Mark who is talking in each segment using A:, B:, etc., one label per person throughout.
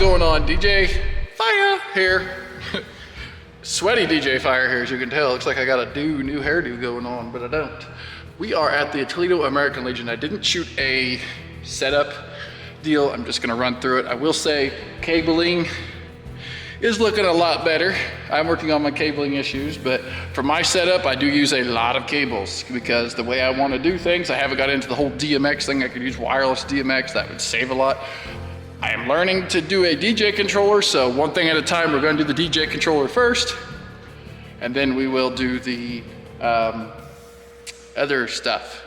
A: going on? DJ Fire here. Sweaty DJ Fire here, as you can tell. Looks like I got a new hairdo going on, but I don't. We are at the Toledo American Legion. I didn't shoot a setup deal. I'm just gonna run through it. I will say cabling is looking a lot better. I'm working on my cabling issues, but for my setup, I do use a lot of cables because the way I want to do things, I haven't got into the whole DMX thing. I could use wireless DMX, that would save a lot. I am learning to do a DJ controller, so one thing at a time. We're going to do the DJ controller first, and then we will do the other stuff.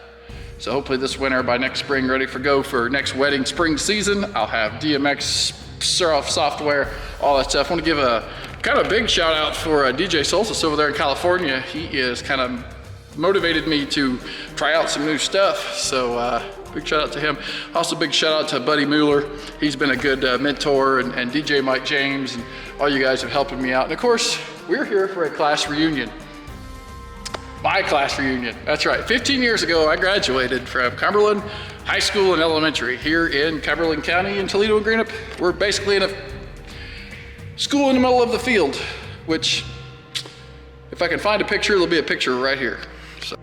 A: So hopefully this winter, by next spring, ready for next wedding spring season, I'll have DMX software, all that stuff. I want to give a kind of big shout out for DJ Solstice over there in California. He is kind of motivated me to try out some new stuff, so big shout out to him. Also big shout out to Buddy Mueller. He's been a good mentor, and DJ Mike James, and all you guys have helping me out. And of course, we're here for a class reunion. My class reunion, that's right. 15 years ago, I graduated from Cumberland High School and Elementary here in Cumberland County in Toledo and Greenup. We're basically in a school in the middle of the field, which, if I can find a picture, there'll be a picture right here. So.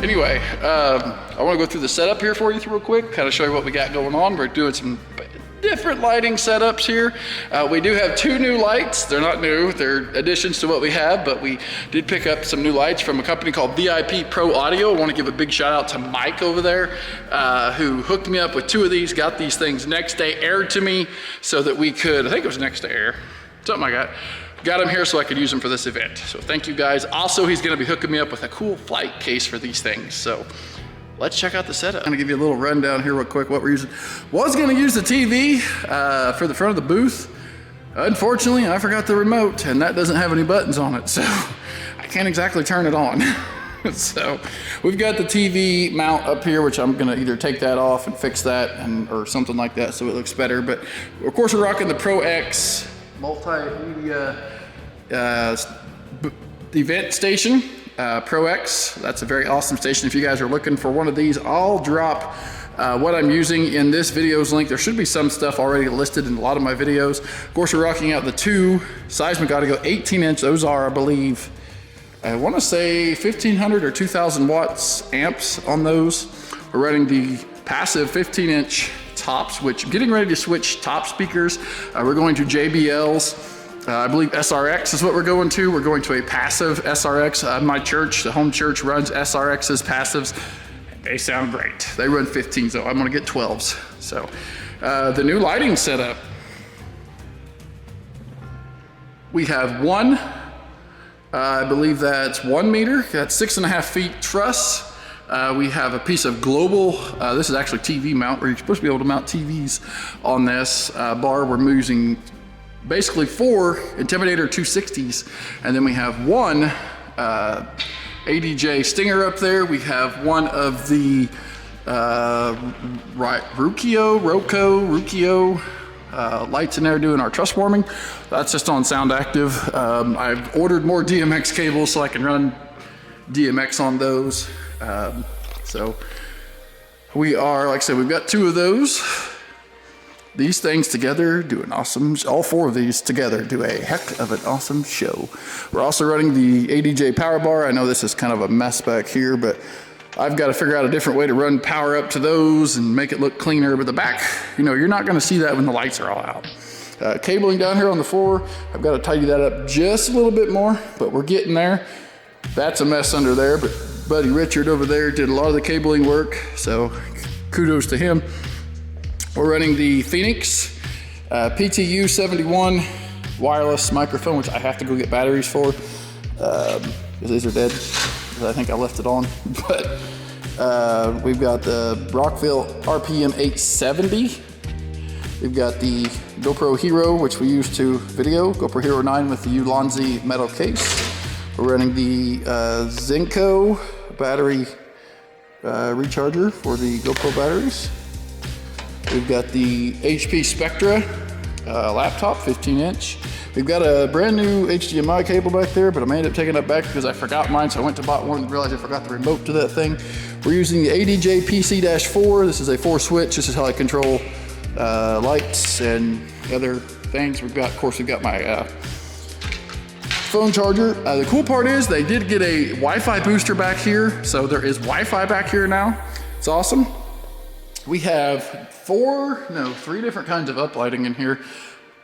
A: Anyway, I want to go through the setup here for you real quick, kind of show you what we got going on. We're doing some different lighting setups here. We do have two new lights. They're not new, they're additions to what we have, but we did pick up some new lights from a company called VIP Pro Audio. I want to give a big shout out to Mike over there, who hooked me up with two of these, got these things next day aired to me so that we could, I think it was next day air, something like that. Got them here so I could use them for this event. So thank you guys. Also, he's gonna be hooking me up with a cool flight case for these things. So let's check out the setup. I'm gonna give you a little rundown here real quick what we're using. Was gonna use the TV for the front of the booth. Unfortunately, I forgot the remote, and that doesn't have any buttons on it, so I can't exactly turn it on. So we've got the TV mount up here, which I'm gonna either take that off and fix that, or something like that so it looks better. But of course, we're rocking the ProX multimedia event station, ProX. That's a very awesome station. If you guys are looking for one of these, I'll drop what I'm using in this video's link. There should be some stuff already listed in a lot of my videos. Of course, we're rocking out the two Seismic Audio 18-inch. Those are, I believe, I want to say 1500 or 2000 watts amps on those. We're running the passive 15-inch tops, which I'm getting ready to switch top speakers. We're going to JBL's. I believe SRX is what we're going to. We're going to a passive SRX. My church, the home church, runs SRX's passives. They sound great. They run 15s though. I'm gonna get 12s. So the new lighting setup. We have one, I believe that's 1 meter. That's 6.5 feet truss. We have a piece of global, this is actually TV mount, where you're supposed to be able to mount TVs on this bar. We're using basically 4 Intimidator 260s, and then we have one Adj Stinger up there. We have one of the Rukio lights in there doing our truss warming. That's just on sound active. I've ordered more DMX cables so I can run DMX on those. So we are, like I said, we've got 2 of those. These things together do an awesome, all 4 of these together do a heck of an awesome show. We're also running the Adj power bar. I know this is kind of a mess back here, but I've got to figure out a different way to run power up to those and make it look cleaner. But the back, you know, you're not going to see that when the lights are all out. Cabling down here on the floor, I've got to tidy that up just a little bit more, but we're getting there. That's a mess under there, but Buddy Richard over there did a lot of the cabling work, so kudos to him. We're running the Phoenix PTU 71 wireless microphone, which I have to go get batteries for, because these are dead, because I think I left it on. But we've got the Rockville RPM 870. We've got the GoPro Hero, which we use to video, GoPro Hero 9 with the Ulanzi metal case. We're running the Zenko battery recharger for the GoPro batteries. We've got the HP Spectra laptop, 15-inch. We've got a brand new HDMI cable back there, but I may end up taking it back because I forgot mine, so I went to buy one and realized I forgot the remote to that thing. We're using the Adj PC-4. This is a 4-switch. This is how I control lights and other things. We've got, of course, we've got my phone charger. The cool part is they did get a Wi-Fi booster back here, so there is Wi-Fi back here now. It's awesome. We have 3 different kinds of uplighting in here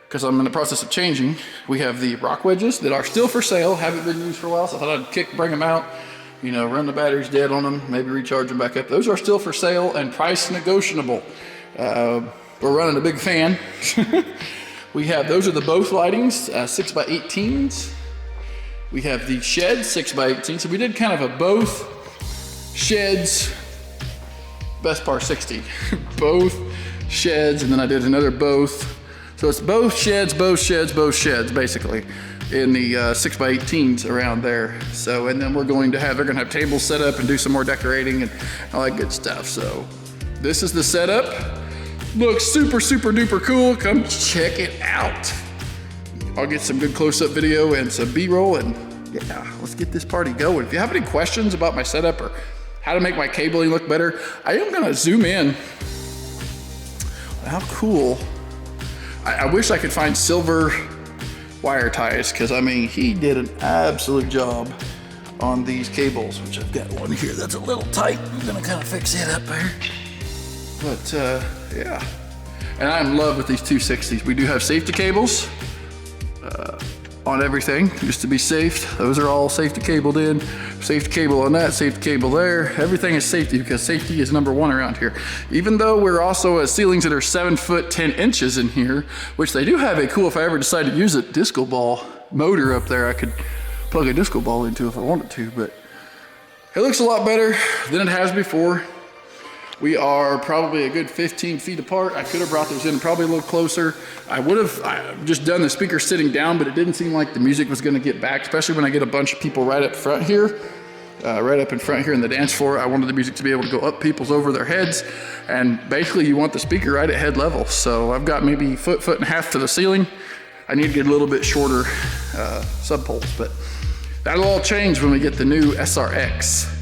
A: because I'm in the process of changing. We have the RockWedges that are still for sale, haven't been used for a while, so I thought I'd bring them out, you know, run the batteries dead on them, maybe recharge them back up. Those are still for sale and price negotiable. We're running a big fan. We have, those are the both lightings, 6x18s. We have the Shehds 6x18, so we did kind of a both Shehds, best part 60, both Shehds, and then I did another both. So it's both Shehds, both Shehds, both Shehds, basically, in the 6x18s around there. So, and then they're gonna have tables set up and do some more decorating and all that good stuff. So this is the setup. Looks super, super duper cool. Come check it out. I'll get some good close-up video and some B-roll, and yeah, let's get this party going. If you have any questions about my setup or how to make my cabling look better, I am gonna zoom in. How cool. I wish I could find silver wire ties, because I mean, he did an absolute job on these cables, which I've got one here that's a little tight. I'm gonna kind of fix it up there. But yeah, and I'm in love with these 260s. We do have safety cables on everything, just to be safe. Those are all safety cabled in. Safety cable on that, safety cable there. Everything is safety, because safety is #1 around here. Even though we're also at ceilings that are 7 foot 10 inches in here, which they do have a cool, if I ever decide to use a disco ball motor up there, I could plug a disco ball into if I wanted to, but it looks a lot better than it has before. We are probably a good 15 feet apart. I could have brought those in probably a little closer. I would have just done the speaker sitting down, but it didn't seem like the music was gonna get back, especially when I get a bunch of people right up front here, right up in front here in the dance floor. I wanted the music to be able to go up people's over their heads, and basically you want the speaker right at head level. So I've got maybe foot and a half to the ceiling. I need to get a little bit shorter sub poles, but that'll all change when we get the new SRX.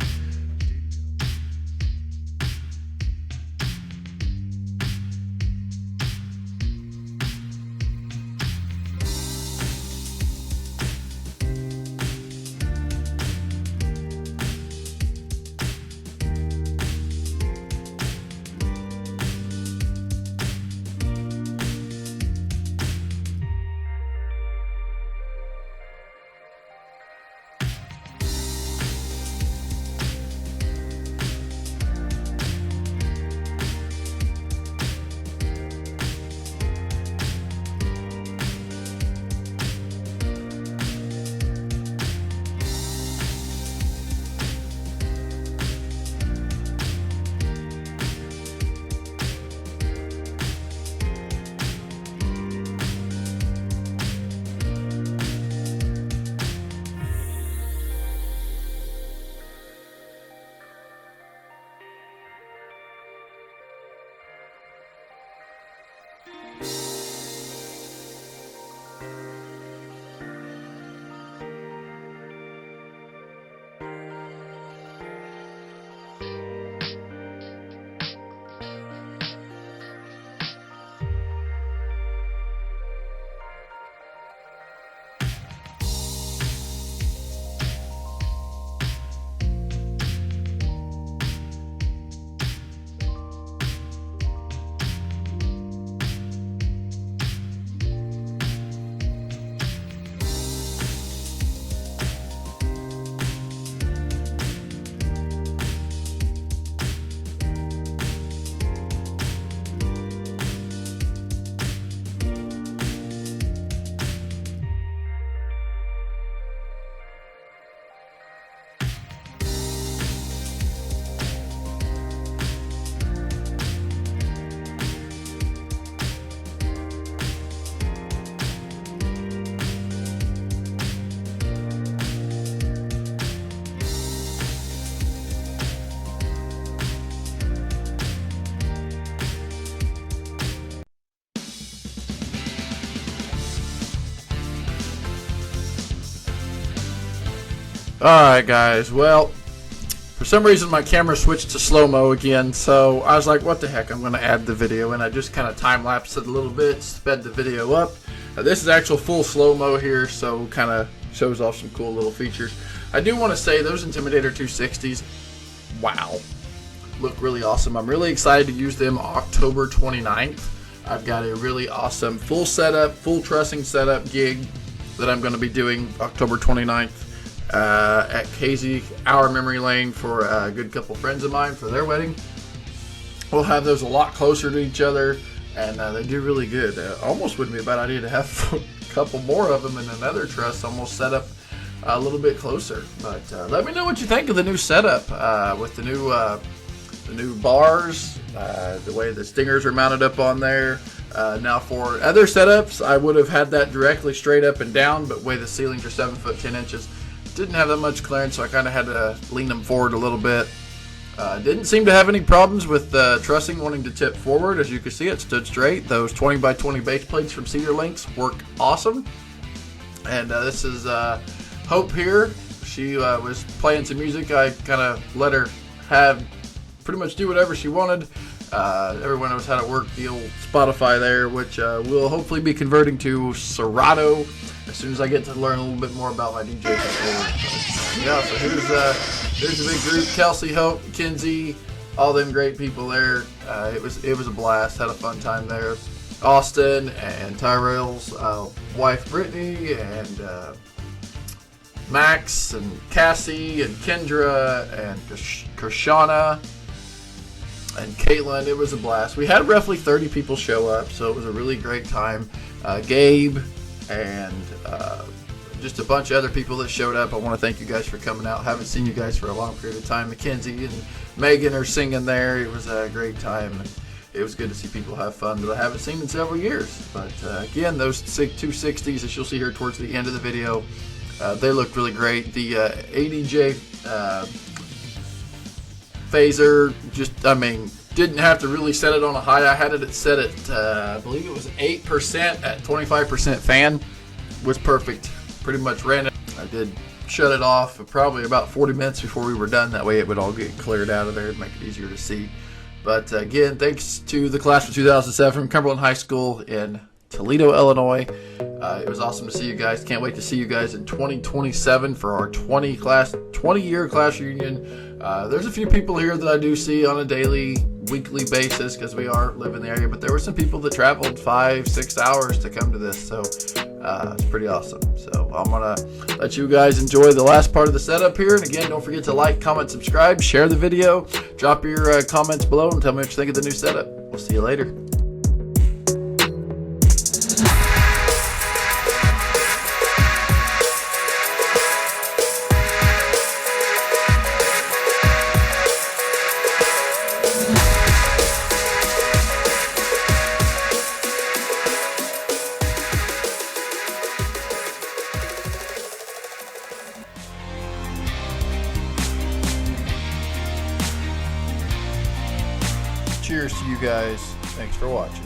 A: Alright guys, well, for some reason my camera switched to slow-mo again, so I was like, what the heck, I'm going to add the video, and I just kind of time-lapsed it a little bit, sped the video up. This is actual full slow-mo here, so kind of shows off some cool little features. I do want to say those Intimidator 260s, wow, look really awesome. I'm really excited to use them October 29th. I've got a really awesome full setup, full trussing setup gig that I'm going to be doing October 29th. At KZ, our memory lane, for a good couple friends of mine for their wedding. We'll have those a lot closer to each other, and they do really good. Almost wouldn't be a bad idea to have a couple more of them in another truss, almost set up a little bit closer. But let me know what you think of the new setup with the new bars, the way the Stingers are mounted up on there. Now for other setups, I would have had that directly straight up and down, but the way the ceilings are 7 foot 10 inches. Didn't have that much clearance, so I kind of had to lean them forward a little bit. Didn't seem to have any problems with trussing wanting to tip forward. As you can see, it stood straight. Those 20 by 20 base plates from Cedar Links work awesome. And this is Hope here. She was playing some music. I kind of let her have pretty much do whatever she wanted. Everyone knows how to work the old Spotify there, which we'll hopefully be converting to Serato as soon as I get to learn a little bit more about my DJ controller. Yeah, so here's the big group: Kelsey, Hope, Kinsey, all them great people there. It was a blast. Had a fun time there. Austin and Tyrell's wife Brittany and Max and Cassie and Kendra and Krishana and Caitlin. It was a blast. We had roughly 30 people show up, so it was a really great time. Gabe and just a bunch of other people that showed up. I want to thank you guys for coming out. Haven't seen you guys for a long period of time. Mackenzie and Megan are singing there. It was a great time. And it was good to see people have fun that I haven't seen in several years. But again, those 260s, as you'll see here towards the end of the video, they looked really great. The ADJ phaser, just, I mean, didn't have to really set it on a high. I had it set at, I believe it was 8% at 25% fan. Was perfect. Pretty much ran it. I did shut it off for probably about 40 minutes before we were done. That way it would all get cleared out of there and make it easier to see. But again, thanks to the class of 2007 from Cumberland High School in Toledo, Illinois. It was awesome to see you guys. Can't wait to see you guys in 2027 for our 20-year class reunion. There's a few people here that I do see on a daily, weekly basis because we are live in the area, but there were some people that traveled 5-6 hours to come to this, so it's pretty awesome. So I'm gonna let you guys enjoy the last part of the setup here. And again, don't forget to like, comment, subscribe, share the video, drop your comments below, and tell me what you think of the new setup. We'll see you later. Cheers to you guys. Thanks for watching.